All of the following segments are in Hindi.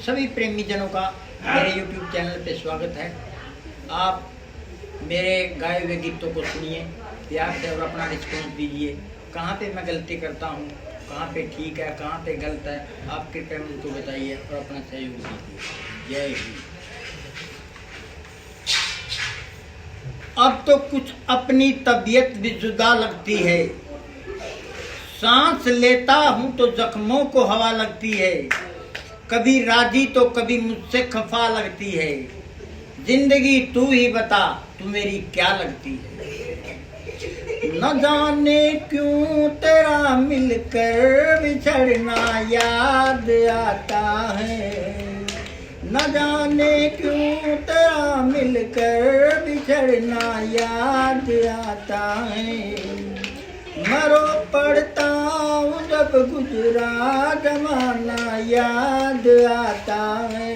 सभी प्रेमी जनों का मेरे YouTube चैनल पे स्वागत है। आप मेरे गाए हुए गीतों को सुनिए प्यार से और अपना रिस्पॉन्स दीजिए। कहाँ पे मैं गलती करता हूँ, कहाँ पे ठीक है, कहाँ पे गलत है, आप कृपया मुझको बताइए और अपना सहयोग दीजिए। जय हिंद। अब तो कुछ अपनी तबीयत भी जुदा लगती है, सांस लेता हूँ तो जख्मों को हवा लगती है। कभी राजी तो कभी मुझसे खफा लगती है। जिंदगी तू ही बता, तू मेरी क्या लगती है। न जाने क्यों तेरा मिलकर बिछड़ना याद आता है। न जाने क्यों तेरा मिलकर बिछड़ना याद आता है। मरो पड़ता हूँ जब गुजरा जमाना याद आता है।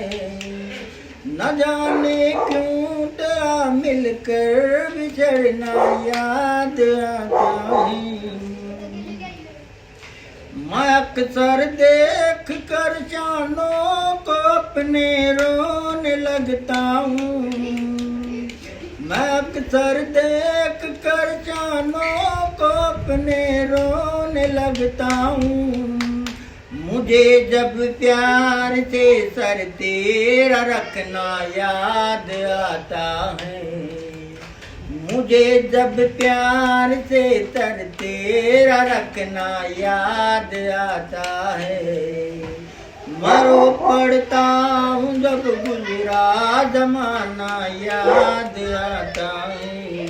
न जाने क्यों तेरा मिलकर बिछड़ना याद आता है। मैं अक्सर देख कर चांदों को अपने रोने लगता हूँ। मैं अक्सर देख कर चांदों को अपने रोने लगता हूँ। मुझे जब प्यार से सर तेरा रखना याद आता है। मुझे जब प्यार से सर तेरा रखना याद आता है। मरो पड़ता हूँ जब गुजरा जमाना याद आता है।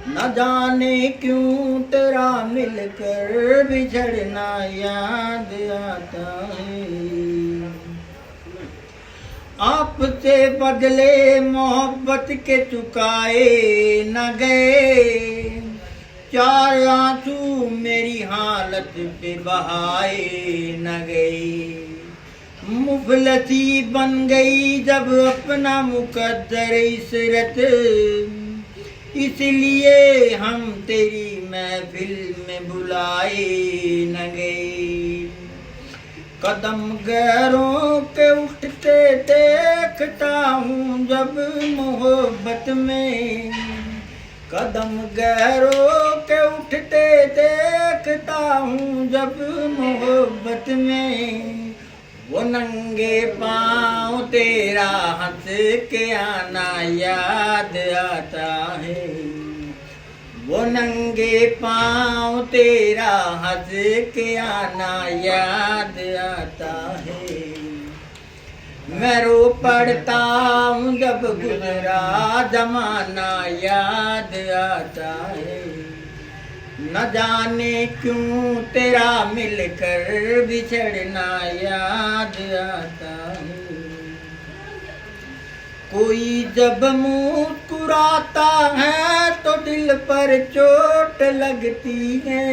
न जाने क्यों तेरा मिलकर बिछड़ना याद आता है। आपसे बदले मोहब्बत के चुकाए न गए। चार आंसू मेरी हालत पे बहाए न गए। मुफलसी बन गई जब अपना मुकद्दर इसरत। इसलिए हम तेरी महफिल में बुलाए न गए। कदम गैरों के उठते देखता हूँ जब मोहब्बत में। कदम गैरों के उठते देखता हूँ जब मोहब्बत में। वो नंगे पाँव तेरा हंस के आना याद आता है। वो नंगे पाँव तेरा हंस के आना याद आता है। मैं रो पड़ता हूँ जब गुजरा जमाना याद आता है। न जाने क्यों तेरा मिलकर बिछड़ना याद आता है। कोई जब मुस्कुराता है तो दिल पर चोट लगती है।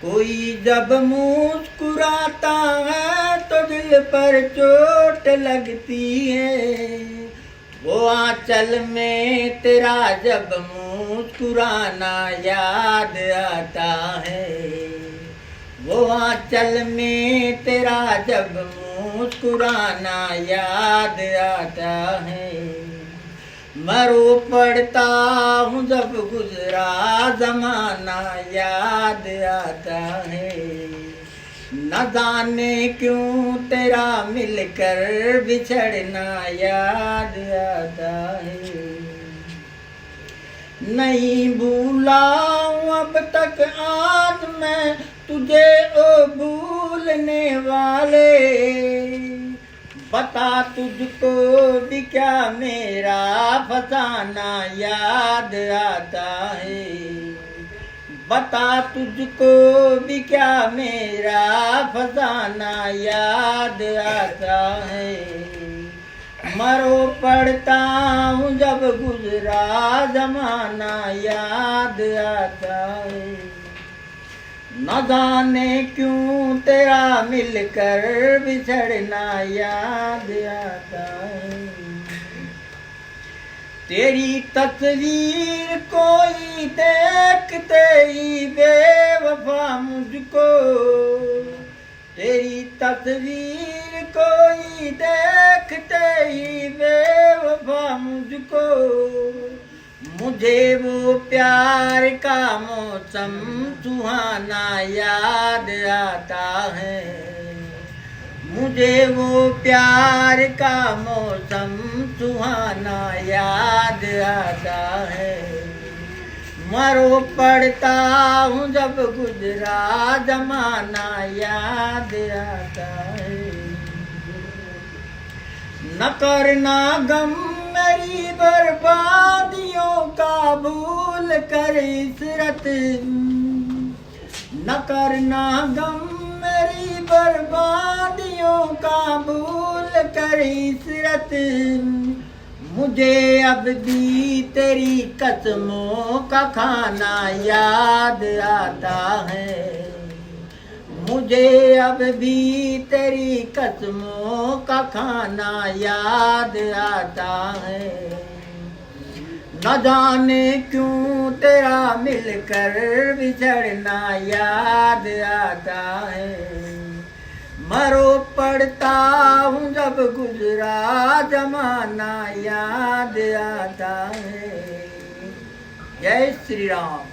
कोई जब मुस्कुराता है तो दिल पर चोट लगती है। वो आंचल में तेरा जब मुस्कुराना याद आता है। वो आंचल में तेरा जब मुस्कुराना याद आता है। मरो पड़ता हूँ जब गुजरा जमाना याद आता है। न जाने क्यों तेरा मिलकर बिछड़ना याद आता है। नहीं भूला अब तक आज मैं तुझे ओ भूलने वाले। बता तुझको भी क्या मेरा फसाना याद आता है। बता तुझको भी क्या मेरा फसाना याद आता है। मरो पड़ता हूँ जब गुजरा जमाना याद आता है। न जाने क्यों तेरा मिलकर बिछड़ना याद आता है। तेरी तस्वीर कोई देखते ही बेवफा मुझको। तेरी तस्वीर कोई देखते ही बेवफा मुझको, मुझे वो प्यार का मौसम सुहाना याद आता है, मुझे वो प्यार का मौसम सुहाना याद आता है। मरो पड़ता हूँ जब गुजरा जमाना याद आता है। न करना गम मेरी बर्बादियों का भूल कर इशरत, न करना गम मेरी बर्बादियों का भूल कर इशरत, मुझे अब भी तेरी कसमों का खाना याद आता है, मुझे अब भी तेरी कसमों का खाना याद आता है। न जाने क्यों तेरा मिलकर बिछड़ना याद आता है, मरो पड़ता हूँ जब गुजरा जमाना याद आता है। जय श्री राम।